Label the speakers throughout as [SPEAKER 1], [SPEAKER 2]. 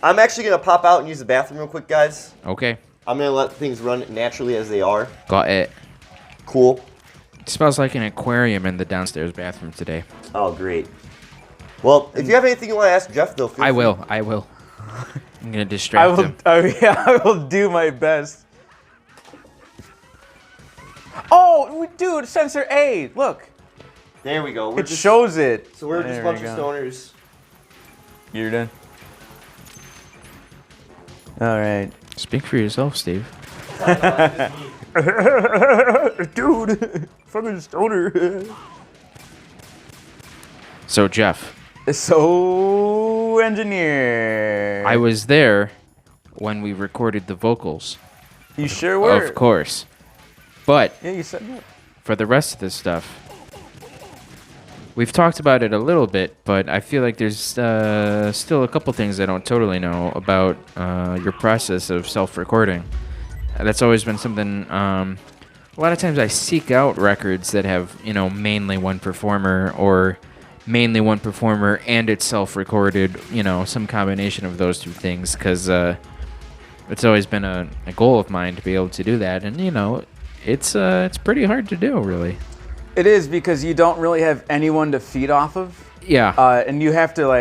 [SPEAKER 1] I'm actually going to pop out and use the bathroom real quick, guys.
[SPEAKER 2] Okay.
[SPEAKER 1] I'm going to let things run naturally as they are.
[SPEAKER 2] Got it.
[SPEAKER 1] Cool.
[SPEAKER 2] It smells like an aquarium in the downstairs bathroom today.
[SPEAKER 1] Oh, great. Well, if you have anything you want to ask Jeff, though, feel free.
[SPEAKER 2] I will. I'm going to distract him.
[SPEAKER 3] I will do my best. Oh, dude, sensor A, look.
[SPEAKER 1] There we go.
[SPEAKER 3] It shows it.
[SPEAKER 1] So we're just a bunch of stoners.
[SPEAKER 3] You're done. All right.
[SPEAKER 2] Speak for yourself, Steve.
[SPEAKER 3] Dude, fucking stoner.
[SPEAKER 2] So, Jeff.
[SPEAKER 3] So, engineer.
[SPEAKER 2] I was there when we recorded the vocals.
[SPEAKER 3] You sure were?
[SPEAKER 2] Of course. But
[SPEAKER 3] yeah, you said that.
[SPEAKER 2] For the rest of this stuff, we've talked about it a little bit, but I feel like there's still a couple things I don't totally know about your process of self-recording. That's always been something. A lot of times I seek out records that have, mainly one performer or mainly one performer and it's self-recorded, some combination of those two things, because it's always been a goal of mine to be able to do that, and it's pretty hard to do, really.
[SPEAKER 3] It is, because you don't really have anyone to feed off of.
[SPEAKER 2] Yeah.
[SPEAKER 3] And you have to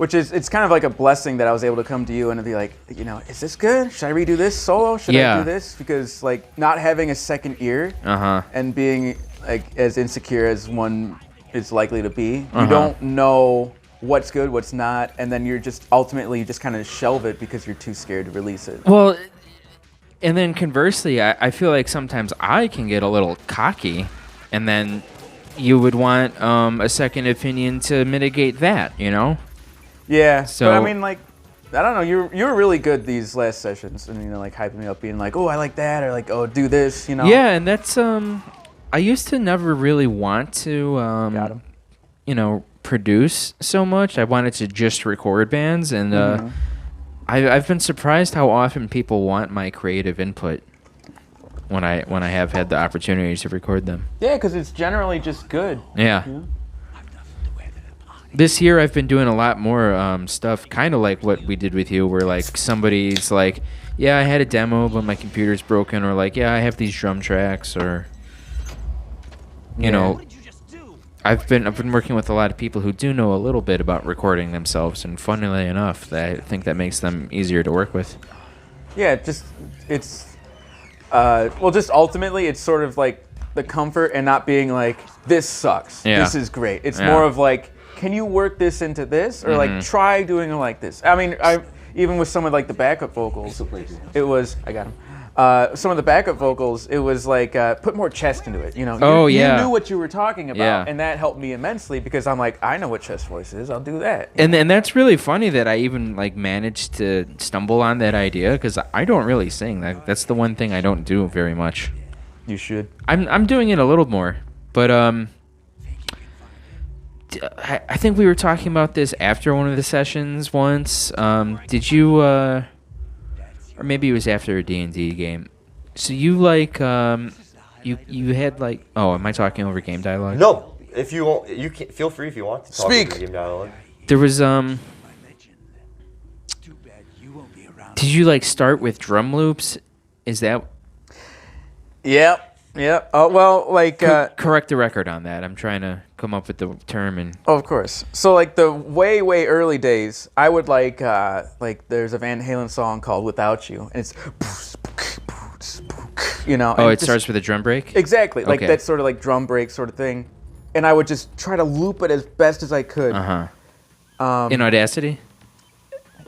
[SPEAKER 3] it's kind of like a blessing that I was able to come to you and be like, is this good? Should I redo this solo? Should I do this? Because not having a second ear and being as insecure as one is likely to be, you don't know what's good, what's not, and then you're just ultimately just kind of shelve it because you're too scared to release it.
[SPEAKER 2] Well, and then conversely, I feel like sometimes I can get a little cocky, and then you would want a second opinion to mitigate that,
[SPEAKER 3] Yeah.
[SPEAKER 2] So
[SPEAKER 3] but I mean, I don't know. You were really good these last sessions, and hyping me up, being like, "Oh, I like that," or like, "Oh, do this,"
[SPEAKER 2] Yeah, and that's I used to never really want to produce so much. I wanted to just record bands, and I've been surprised how often people want my creative input when I have had the opportunity to record them.
[SPEAKER 3] Yeah, because it's generally just good.
[SPEAKER 2] Yeah. This year I've been doing a lot more stuff, kind of like what we did with you, where somebody's like, "Yeah, I had a demo, but my computer's broken," or "Yeah, I have these drum tracks," or I've been working with a lot of people who do know a little bit about recording themselves, and funnily enough, I think that makes them easier to work with.
[SPEAKER 3] Yeah, just ultimately it's sort of like the comfort and not being like, "This sucks.
[SPEAKER 2] Yeah.
[SPEAKER 3] This is great." It's more of like, can you work this into this, or try doing it like this? I mean, even with some of the backup vocals, it was I got him. Some of the backup vocals, it was put more chest into it. You knew what you were talking about, and that helped me immensely because I'm like, I know what chest voice is. I'll do that.
[SPEAKER 2] And that's really funny that I even managed to stumble on that idea, because I don't really sing. That's the one thing I don't do very much.
[SPEAKER 3] You should.
[SPEAKER 2] I'm doing it a little more, but I think we were talking about this after one of the sessions once. Did you, or maybe it was after a D&D game. So you you had oh, am I talking over game dialogue?
[SPEAKER 1] No, if you want, you can feel free if you want to talk
[SPEAKER 3] Speak.
[SPEAKER 1] over game dialogue.
[SPEAKER 2] There was Did you start with drum loops? Is that?
[SPEAKER 3] Yep. Oh well,
[SPEAKER 2] correct the record on that. I'm trying to come up with the term and.
[SPEAKER 3] Oh, of course. So the way early days, I would there's a Van Halen song called "Without You," and it's
[SPEAKER 2] Oh, it starts with a drum break.
[SPEAKER 3] Exactly,
[SPEAKER 2] Okay.
[SPEAKER 3] that sort of drum break sort of thing, and I would just try to loop it as best as I could.
[SPEAKER 2] In Audacity.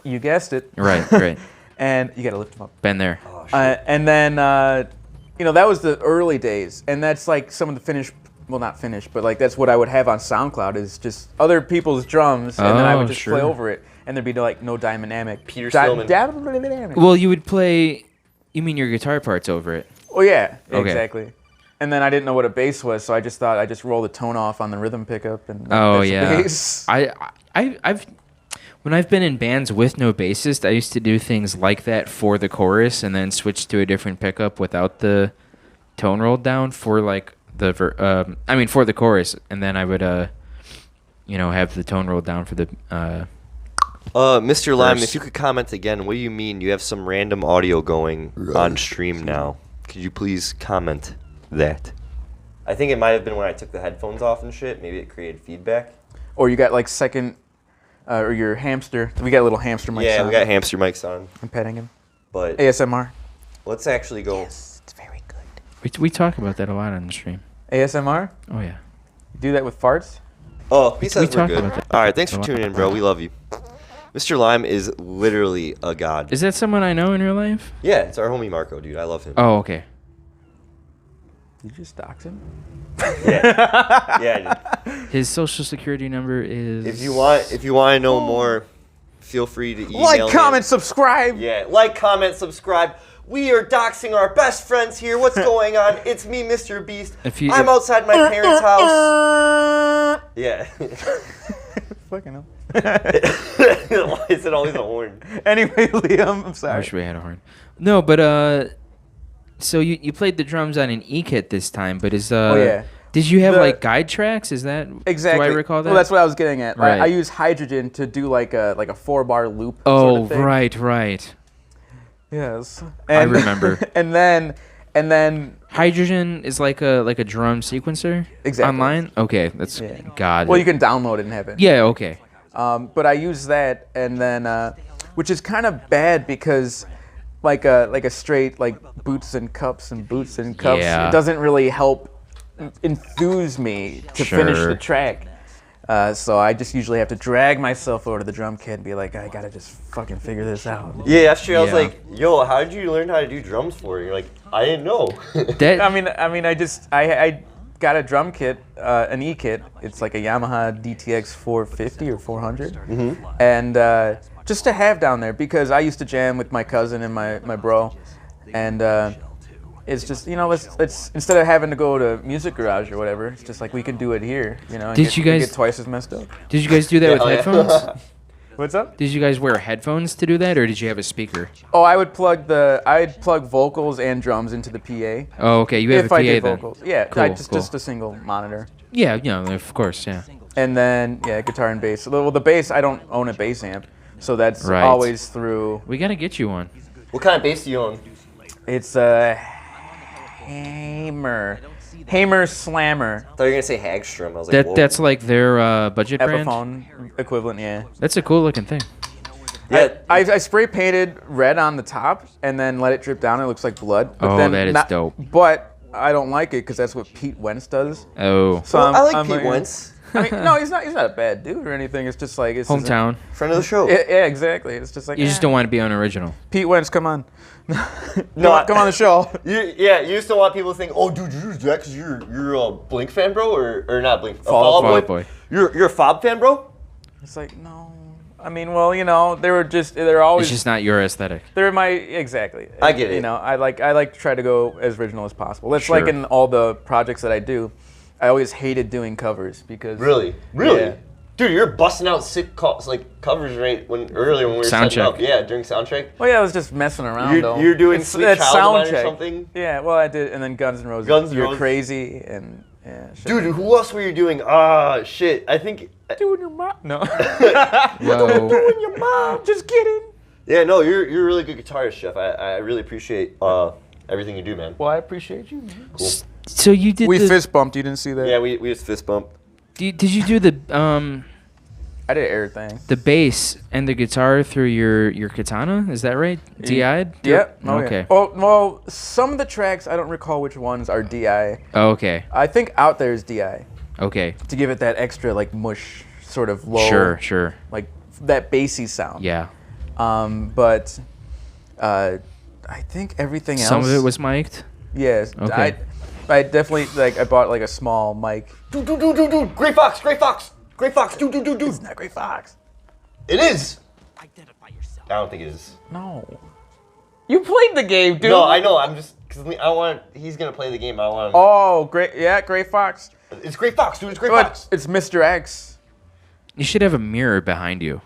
[SPEAKER 3] You guessed it.
[SPEAKER 2] Right.
[SPEAKER 3] And you got to lift them up.
[SPEAKER 2] Been there.
[SPEAKER 1] Oh,
[SPEAKER 3] And then that was the early days, and that's some of the finished. Well, not finished, but that's what I would have on SoundCloud is just other people's drums, and then I would just play over it, and there'd be no dynamic.
[SPEAKER 1] Peter Stillman.
[SPEAKER 2] Well, you would play. You mean your guitar parts over it?
[SPEAKER 3] Oh yeah,
[SPEAKER 2] Okay.
[SPEAKER 3] exactly. And then I didn't know what a bass was, so I just thought I'd just roll the tone off on the rhythm pickup, and that's the bass.
[SPEAKER 2] I've when I've been in bands with no bassist, I used to do things like that for the chorus, and then switch to a different pickup without the tone rolled down for for the chorus, and then I would have the tone rolled down for the
[SPEAKER 1] Mr. Lime,
[SPEAKER 2] First.
[SPEAKER 1] if you could comment again, what do you mean you have some random audio going on stream now? Could you please comment that? I think it might have been when I took the headphones off and shit. Maybe it created feedback.
[SPEAKER 3] Or you got like or your hamster. We got little hamster mics on.
[SPEAKER 1] Yeah, we got hamster mics on.
[SPEAKER 3] I'm petting him.
[SPEAKER 1] But
[SPEAKER 3] ASMR.
[SPEAKER 1] let's actually go.
[SPEAKER 3] Yes, it's very good.
[SPEAKER 2] We talk about that a lot on the stream.
[SPEAKER 3] ASMR?
[SPEAKER 2] Oh, yeah.
[SPEAKER 3] You do that with farts?
[SPEAKER 1] Oh, he says we're
[SPEAKER 2] talk
[SPEAKER 1] good.
[SPEAKER 2] about that.
[SPEAKER 1] All right, thanks for tuning in, bro. We love you. Mr. Lime is literally a god.
[SPEAKER 2] Is that someone I know in real life?
[SPEAKER 1] Yeah, it's our homie Marco, dude. I love him.
[SPEAKER 2] Oh, okay.
[SPEAKER 3] Did you just dox him?
[SPEAKER 1] Yeah, yeah. I did.
[SPEAKER 2] His social security number is...
[SPEAKER 1] If you want to know more, feel free to email
[SPEAKER 3] Like,
[SPEAKER 1] him.
[SPEAKER 3] comment, subscribe.
[SPEAKER 1] Yeah, like, comment, subscribe. We are doxing our best friends here. What's going on? It's me, Mr. Beast. I'm outside my parents' house. Yeah.
[SPEAKER 3] Fucking hell.
[SPEAKER 1] Why is it always a horn?
[SPEAKER 3] Anyway, Liam, I'm
[SPEAKER 2] I
[SPEAKER 3] sorry.
[SPEAKER 2] wish we had a horn. No, but so you played the drums on an E-kit this time, but
[SPEAKER 3] Oh, yeah.
[SPEAKER 2] Did you have like guide tracks? Is that
[SPEAKER 3] Exactly?
[SPEAKER 2] Do I recall that?
[SPEAKER 3] Well, that's what I was getting at.
[SPEAKER 2] Right.
[SPEAKER 3] I use hydrogen to do like a 4-bar loop.
[SPEAKER 2] Oh,
[SPEAKER 3] sort of thing.
[SPEAKER 2] right.
[SPEAKER 3] Yes.
[SPEAKER 2] I remember.
[SPEAKER 3] And then
[SPEAKER 2] Hydrogen is like a drum sequencer.
[SPEAKER 3] Exactly.
[SPEAKER 2] Online. Okay, that's
[SPEAKER 3] Yeah.
[SPEAKER 2] God.
[SPEAKER 3] well, you can download it and have it.
[SPEAKER 2] Yeah. Okay.
[SPEAKER 3] But I use that, and then which is kind of bad because like a straight like boots and cups,
[SPEAKER 2] Yeah.
[SPEAKER 3] it doesn't really help enthuse me to finish
[SPEAKER 2] Sure.
[SPEAKER 3] the track. So I just usually have to drag myself over to the drum kit and be like, I gotta just fucking figure this out.
[SPEAKER 1] Yeah, yesterday I was
[SPEAKER 2] Yeah.
[SPEAKER 1] like, yo, how did you learn how to do drums for? You're like, I didn't know.
[SPEAKER 2] That
[SPEAKER 3] I mean, I got a drum kit, an E kit. It's like a Yamaha DTX 450 or 400, and just to have down there because I used to jam with my cousin and my bro, and it's just let's instead of having to go to Music Garage or whatever, it's just like we can do it here, and
[SPEAKER 2] Did you guys-
[SPEAKER 3] get twice as messed up?
[SPEAKER 2] Did you guys do that with
[SPEAKER 1] hell yeah.
[SPEAKER 2] headphones?
[SPEAKER 3] What's up?
[SPEAKER 2] Did you guys wear headphones to do that, or did you have a speaker?
[SPEAKER 3] Oh, I'd plug vocals and drums into the PA.
[SPEAKER 2] Oh, okay. You have
[SPEAKER 3] If
[SPEAKER 2] a PA
[SPEAKER 3] I did
[SPEAKER 2] then.
[SPEAKER 3] vocals, yeah,
[SPEAKER 2] Cool,
[SPEAKER 3] just a single monitor.
[SPEAKER 2] Yeah, of course, yeah.
[SPEAKER 3] And then, guitar and bass. Well, the bass, I don't own a bass amp, so that's
[SPEAKER 2] Right.
[SPEAKER 3] always through.
[SPEAKER 2] We gotta get you one.
[SPEAKER 1] What kind of bass do you own?
[SPEAKER 3] It's a Hamer Slammer,
[SPEAKER 1] I thought you were gonna say Hagstrom. I was like, whoa.
[SPEAKER 2] That's like their budget brand.
[SPEAKER 3] Epiphone equivalent, yeah.
[SPEAKER 2] That's a cool looking thing.
[SPEAKER 1] Yeah.
[SPEAKER 3] I spray painted red on the top and then let it drip down. It looks like blood. But
[SPEAKER 2] Oh,
[SPEAKER 3] then
[SPEAKER 2] that is dope.
[SPEAKER 3] But I don't like it because that's what Pete Wentz does.
[SPEAKER 2] Oh,
[SPEAKER 3] So
[SPEAKER 1] Well, I like
[SPEAKER 3] I'm
[SPEAKER 1] Pete Wentz.
[SPEAKER 3] I mean, no, he's not a bad dude or anything. It's just like it's
[SPEAKER 2] hometown.
[SPEAKER 1] Friend of the show.
[SPEAKER 3] Yeah, exactly. It's just like
[SPEAKER 2] You just don't want to be unoriginal.
[SPEAKER 3] Pete Wentz, come on.
[SPEAKER 1] No,
[SPEAKER 3] come on the show.
[SPEAKER 1] You just don't want people to think, oh, dude, you use that because you're a Blink fan, bro, or not Blink.
[SPEAKER 3] Fall
[SPEAKER 2] Out Boy.
[SPEAKER 1] You're a Fob fan, bro.
[SPEAKER 3] It's like, no. I mean, well, they're always
[SPEAKER 2] It's just not your aesthetic.
[SPEAKER 3] they're my exactly.
[SPEAKER 1] I get it.
[SPEAKER 3] I like to try to go as original as possible. That's
[SPEAKER 2] Sure.
[SPEAKER 3] like in all the projects that I do. I always hated doing covers because
[SPEAKER 1] Really?
[SPEAKER 3] Yeah.
[SPEAKER 1] Dude, you're busting out sick covers earlier when we were
[SPEAKER 2] Sound
[SPEAKER 1] setting up.
[SPEAKER 2] check.
[SPEAKER 1] Yeah, during soundcheck.
[SPEAKER 3] Well, yeah, I was just messing around though.
[SPEAKER 1] You're doing
[SPEAKER 3] It's
[SPEAKER 1] Sweet
[SPEAKER 3] that
[SPEAKER 1] Child of Mine or
[SPEAKER 3] soundcheck.
[SPEAKER 1] something?
[SPEAKER 3] Yeah, well, I did, and then Guns N' Roses.
[SPEAKER 1] Guns N'
[SPEAKER 3] You're
[SPEAKER 1] Roses.
[SPEAKER 3] crazy and yeah. Shit.
[SPEAKER 1] Dude, who else were you doing? Ah, shit. I think.
[SPEAKER 3] doing your mom? No.
[SPEAKER 2] Whoa.
[SPEAKER 3] doing your mom? Just kidding.
[SPEAKER 1] Yeah, no, you're a really good guitarist, Jeff. I really appreciate everything you do, man.
[SPEAKER 3] Well, I appreciate you, man.
[SPEAKER 1] Cool.
[SPEAKER 2] So you did
[SPEAKER 3] We
[SPEAKER 2] the,
[SPEAKER 3] fist bumped. You didn't see that?
[SPEAKER 1] Yeah, we just fist bump.
[SPEAKER 2] did you do the
[SPEAKER 3] I did everything.
[SPEAKER 2] the bass and the guitar through your katana? Is that right? DI'd?
[SPEAKER 3] Yep. Oh,
[SPEAKER 2] Okay.
[SPEAKER 3] Yeah. Oh, well, some of the tracks I don't recall which ones are DI.
[SPEAKER 2] Oh, okay.
[SPEAKER 3] I think Out There is DI
[SPEAKER 2] Okay.
[SPEAKER 3] to give it that extra like mush sort of low,
[SPEAKER 2] Sure.
[SPEAKER 3] like that bassy sound.
[SPEAKER 2] Yeah.
[SPEAKER 3] But I think everything else.
[SPEAKER 2] Some of it was mic'd.
[SPEAKER 3] Yes.
[SPEAKER 2] Okay.
[SPEAKER 3] I definitely I bought like a small mic.
[SPEAKER 1] Dude. Gray Fox. Dude.
[SPEAKER 3] It's not Gray Fox.
[SPEAKER 1] It is. I don't think it is.
[SPEAKER 3] No. You played the game, dude.
[SPEAKER 1] No, I know. I'm just because I want. He's gonna play the game. I want.
[SPEAKER 3] Oh, great. Yeah, Gray Fox.
[SPEAKER 1] It's Gray Fox, dude. It's Gray
[SPEAKER 3] But
[SPEAKER 1] Fox.
[SPEAKER 3] it's Mr. X.
[SPEAKER 2] You should have a mirror behind you.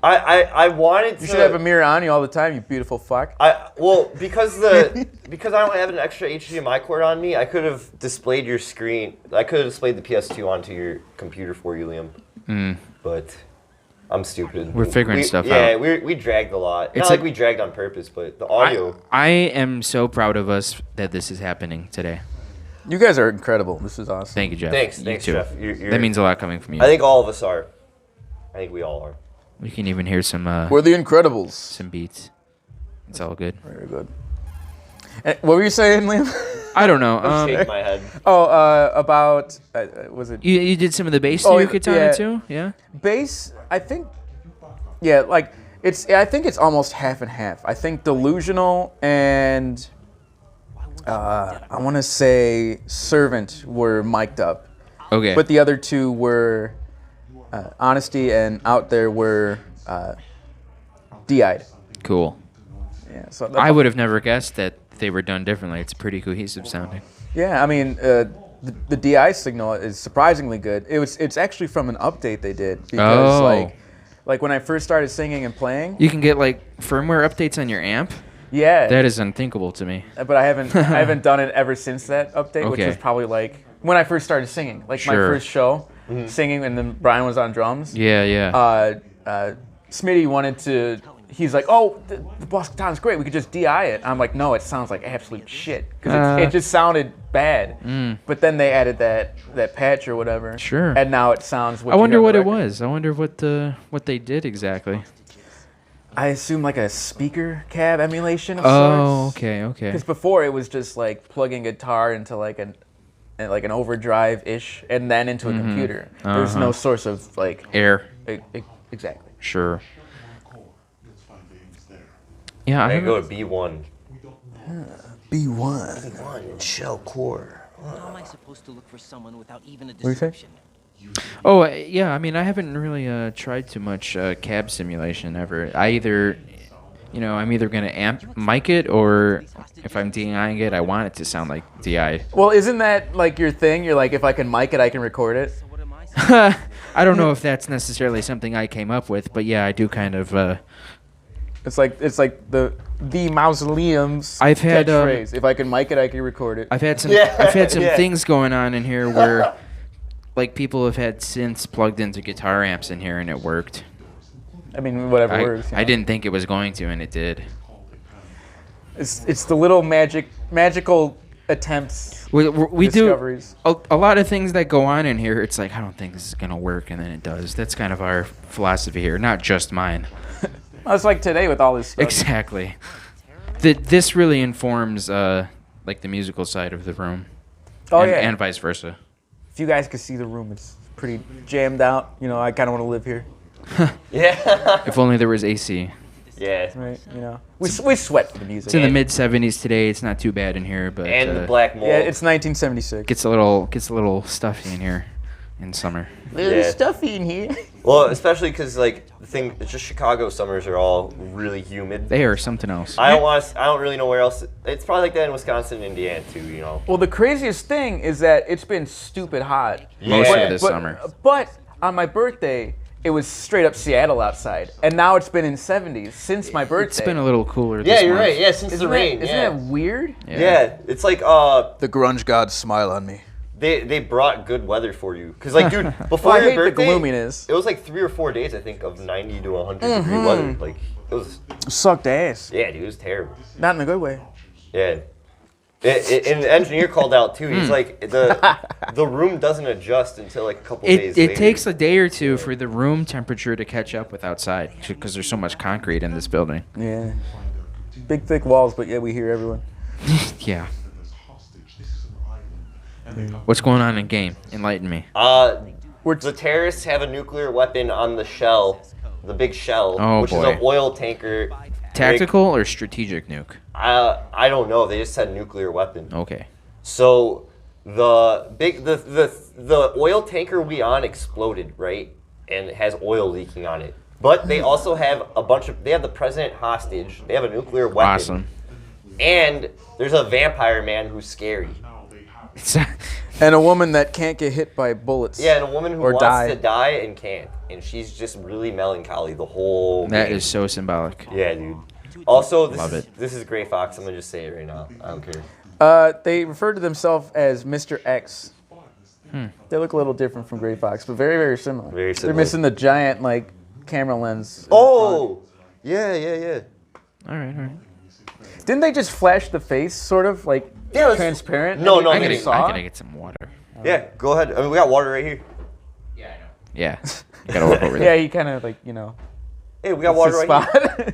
[SPEAKER 1] I wanted to.
[SPEAKER 3] You should have a mirror on you all the time, you beautiful fuck.
[SPEAKER 1] Because because I don't have an extra HDMI cord on me, I could have displayed your screen. I could have displayed the PS2 onto your computer for you, Liam. But I'm stupid.
[SPEAKER 2] We're figuring stuff out.
[SPEAKER 1] Yeah, we dragged a lot. Not like we dragged on purpose, but the audio.
[SPEAKER 2] I am so proud of us that this is happening today.
[SPEAKER 3] You guys are incredible. This is awesome.
[SPEAKER 2] Thank you, Jeff.
[SPEAKER 1] Thanks,
[SPEAKER 2] too.
[SPEAKER 1] Jeff.
[SPEAKER 2] That means a lot coming from you.
[SPEAKER 1] I think all of us are. I think we all are.
[SPEAKER 2] We can even hear some
[SPEAKER 3] We're the Incredibles.
[SPEAKER 2] some beats. It's all good.
[SPEAKER 3] Very good. And what were you saying, Liam?
[SPEAKER 2] I don't know.
[SPEAKER 1] I'm shaking my head.
[SPEAKER 3] About was it
[SPEAKER 2] You did some of the bass
[SPEAKER 3] Oh,
[SPEAKER 2] you katana
[SPEAKER 3] yeah.
[SPEAKER 2] too? Yeah.
[SPEAKER 3] bass? I think, yeah, like I think it's almost half and half. I think Delusional and I want to say Servant were mic'd up,
[SPEAKER 2] Okay.
[SPEAKER 3] but the other two were Honesty and Out There were DI'd.
[SPEAKER 2] Cool.
[SPEAKER 3] Yeah, so
[SPEAKER 2] I would have never guessed that they were done differently. It's pretty cohesive sounding.
[SPEAKER 3] Yeah, I mean, the DI signal is surprisingly good. It's actually from an update they did because like when I first started singing and playing.
[SPEAKER 2] You can get like firmware updates on your amp.
[SPEAKER 3] Yeah.
[SPEAKER 2] That is unthinkable to me.
[SPEAKER 3] But I haven't done it ever since that update, which
[SPEAKER 2] Okay.
[SPEAKER 3] was probably like when I first started singing, like my
[SPEAKER 2] Sure.
[SPEAKER 3] first show, singing, and then Brian was on drums.
[SPEAKER 2] Yeah, yeah.
[SPEAKER 3] Smitty wanted to. He's like, oh, the boss sounds great. We could just DI it. I'm like, no, it sounds like absolute shit because it just sounded bad. But then they added that patch or whatever.
[SPEAKER 2] Sure.
[SPEAKER 3] And now it sounds.
[SPEAKER 2] I wonder what it was. I wonder what they did exactly.
[SPEAKER 3] I assume like a speaker cab emulation of
[SPEAKER 2] Oh,
[SPEAKER 3] sorts.
[SPEAKER 2] okay.
[SPEAKER 3] Because before it was just like plugging guitar into like an overdrive ish, and then into a computer. There's no source of like
[SPEAKER 2] Air.
[SPEAKER 3] Exactly.
[SPEAKER 2] Sure. Yeah,
[SPEAKER 1] I
[SPEAKER 2] I
[SPEAKER 1] go to B1.
[SPEAKER 3] B1.
[SPEAKER 1] B1 shell core.
[SPEAKER 4] How am I supposed to look for someone without even a
[SPEAKER 3] do you say?
[SPEAKER 4] description?
[SPEAKER 2] Oh, yeah. I mean, I haven't really tried too much cab simulation ever. I'm either gonna mic it, or if I'm DIing it, I want it to sound like DI.
[SPEAKER 3] Well, isn't that like your thing? You're like, if I can mic it, I can record it.
[SPEAKER 4] So what am I?
[SPEAKER 2] I don't know if that's necessarily something I came up with, but yeah, I do kind of.
[SPEAKER 3] It's like the Mausoleum's
[SPEAKER 2] I've had,
[SPEAKER 3] catchphrase. If I can mic it, I can record it.
[SPEAKER 2] I've had some
[SPEAKER 1] Yeah.
[SPEAKER 2] things going on in here where like people have had synths plugged into guitar amps in here and it worked.
[SPEAKER 3] I mean, whatever works.
[SPEAKER 2] I didn't think it was going to, and it did.
[SPEAKER 3] It's the little magical attempts.
[SPEAKER 2] We do
[SPEAKER 3] discoveries.
[SPEAKER 2] a lot of things that go on in here. It's like, I don't think this is gonna work, and then it does. That's kind of our philosophy here, not just mine.
[SPEAKER 3] Well, it's like today with all this stuff.
[SPEAKER 2] Exactly. This really informs like the musical side of the room.
[SPEAKER 3] Oh,
[SPEAKER 2] and,
[SPEAKER 3] yeah.
[SPEAKER 2] and vice versa.
[SPEAKER 3] If you guys could see the room, it's pretty jammed out. You know, I kind of want to live here.
[SPEAKER 1] Yeah.
[SPEAKER 2] If only there was AC.
[SPEAKER 1] Yeah.
[SPEAKER 3] Right? You know, we sweat for the music.
[SPEAKER 2] It's in the mid 70s today. It's not too bad in here, but
[SPEAKER 1] And the black mold.
[SPEAKER 3] Yeah, it's 1976.
[SPEAKER 2] gets a little stuffy in here in summer.
[SPEAKER 3] There's
[SPEAKER 1] Yeah.
[SPEAKER 3] stuffy in here.
[SPEAKER 1] Well, especially because like the thing, it's just Chicago summers are all really humid.
[SPEAKER 2] They are something else.
[SPEAKER 1] I don't really know where else. It's probably like that in Wisconsin and Indiana too. You know.
[SPEAKER 3] Well, the craziest thing is that it's been stupid hot.
[SPEAKER 2] Most
[SPEAKER 1] Yeah.
[SPEAKER 2] of this summer.
[SPEAKER 3] But on my birthday, it was straight up Seattle outside, and now it's been in 70s since my birthday.
[SPEAKER 2] It's been a little cooler
[SPEAKER 1] Yeah,
[SPEAKER 2] this
[SPEAKER 1] you're
[SPEAKER 2] month.
[SPEAKER 1] right. Yeah, since the rain.
[SPEAKER 3] Isn't
[SPEAKER 1] yeah.
[SPEAKER 3] that weird?
[SPEAKER 1] Yeah, it's like
[SPEAKER 3] The grunge gods smile on me.
[SPEAKER 1] they brought good weather for you. Cause like, dude, before
[SPEAKER 3] Well, I
[SPEAKER 1] your
[SPEAKER 3] hate
[SPEAKER 1] birthday,
[SPEAKER 3] the gloominess.
[SPEAKER 1] it was like 3 or 4 days, I think, of 90 to 100 degree weather. Like it was,
[SPEAKER 3] Sucked ass.
[SPEAKER 1] yeah, dude, it was terrible.
[SPEAKER 3] Not in a good way.
[SPEAKER 1] Yeah. And the engineer called out too. He's like, the room doesn't adjust until like a couple days later.
[SPEAKER 2] It takes a day or two for the room temperature to catch up with outside because there's so much concrete in this building.
[SPEAKER 3] Yeah. Big thick walls, but yeah, we hear everyone.
[SPEAKER 2] Yeah. What's going on in game? Enlighten me.
[SPEAKER 1] The terrorists have a nuclear weapon on the shell, the big shell,
[SPEAKER 2] Oh,
[SPEAKER 1] which
[SPEAKER 2] boy.
[SPEAKER 1] is an oil tanker.
[SPEAKER 2] Tactical or strategic nuke?
[SPEAKER 1] I don't know. They just said nuclear weapon.
[SPEAKER 2] Okay.
[SPEAKER 1] So the oil tanker we on exploded, right? And it has oil leaking on it. But they also have they have the president hostage. They have a nuclear weapon.
[SPEAKER 2] Awesome.
[SPEAKER 1] And there's a vampire man who's scary.
[SPEAKER 3] And a woman that can't get hit by bullets.
[SPEAKER 1] Yeah, and a woman who
[SPEAKER 3] Or
[SPEAKER 1] wants
[SPEAKER 3] die.
[SPEAKER 1] to die and can't. And she's just really melancholy the whole
[SPEAKER 2] That
[SPEAKER 1] game.
[SPEAKER 2] is so symbolic.
[SPEAKER 1] Yeah, dude. Also,
[SPEAKER 2] Love it.
[SPEAKER 1] this is Gray Fox. I'm going to just say it right now. I don't care.
[SPEAKER 3] They refer to themselves as Mr. X. They look a little different from Gray Fox, but very, very similar.
[SPEAKER 1] Very similar.
[SPEAKER 3] They're missing the giant, like, camera lens. in
[SPEAKER 1] Oh, yeah.
[SPEAKER 2] All right.
[SPEAKER 3] front. Didn't they just flash the face, sort of like transparent?
[SPEAKER 1] No,
[SPEAKER 3] and
[SPEAKER 1] no,
[SPEAKER 3] you
[SPEAKER 2] I'm
[SPEAKER 1] maybe.
[SPEAKER 3] just
[SPEAKER 2] gonna,
[SPEAKER 3] saw
[SPEAKER 2] I'm
[SPEAKER 3] it?
[SPEAKER 2] gonna get some water.
[SPEAKER 1] Yeah, go ahead. I mean, we got water right here.
[SPEAKER 2] Yeah, I know. Yeah, you gotta walk over
[SPEAKER 3] Yeah,
[SPEAKER 2] there.
[SPEAKER 3] he kind of like
[SPEAKER 1] Hey, we got water
[SPEAKER 3] his
[SPEAKER 1] right here.
[SPEAKER 3] spot.